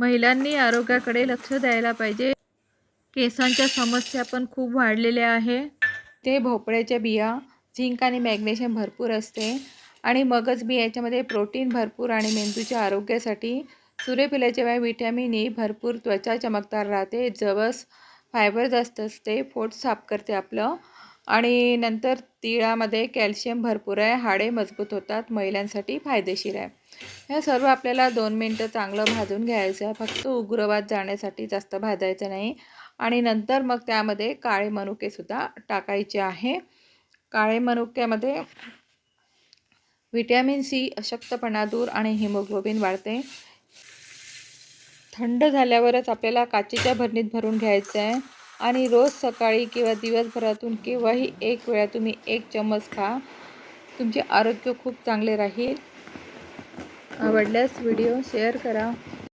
महिलांनी आरोग्याकडे लक्ष द्यायला पाहिजे. केसांच्या समस्या पण खूप वाढलेल्या आहे. ते भोपळ्याच्या बिया, झिंक आणि मॅग्नेशियम भरपूर असते आणि मगज बी याच्यामध्ये प्रोटीन भरपूर आणि मेंदूच्या आरोग्यासाठी. सूर्यफुलाच्या वेळी व्हिटॅमिन ई भरपूर, त्वचा चमकदार राहते. जवस फायबर जास्त असते, पोट साफ करते आपलं. आणि नंतर तिळामध्ये कॅल्शियम भरपूर आहे, हाडे मजबूत होतात, महिलांसाठी फायदेशीर आहे. हे सर्व आपल्याला 2 मिनटं चांगलं भाजून घ्यायचं आहे, फक्त उग्रवाद जाण्यासाठी जास्त भाजायचं नाही. आणि नंतर मग त्यामध्ये काळे मनुकेसुद्धा टाकायचे आहे. काळे मनुक्यामध्ये व्हिटॅमिन सी अशक्तपणा दूर आणि हिमोग्लोबिन वाढते. थंड झाल्यावरच आपल्याला काचेच्या भरणीत भरून घ्यायचं आहे आणि रोज सकाळी किंवा दिवसभरातून केव्हाही एक वेळा तुम्ही 1 चम्मच खा. तुमचे आरोग्य खूप चांगले राहील. आवडल्यास व्हिडिओ शेअर करा.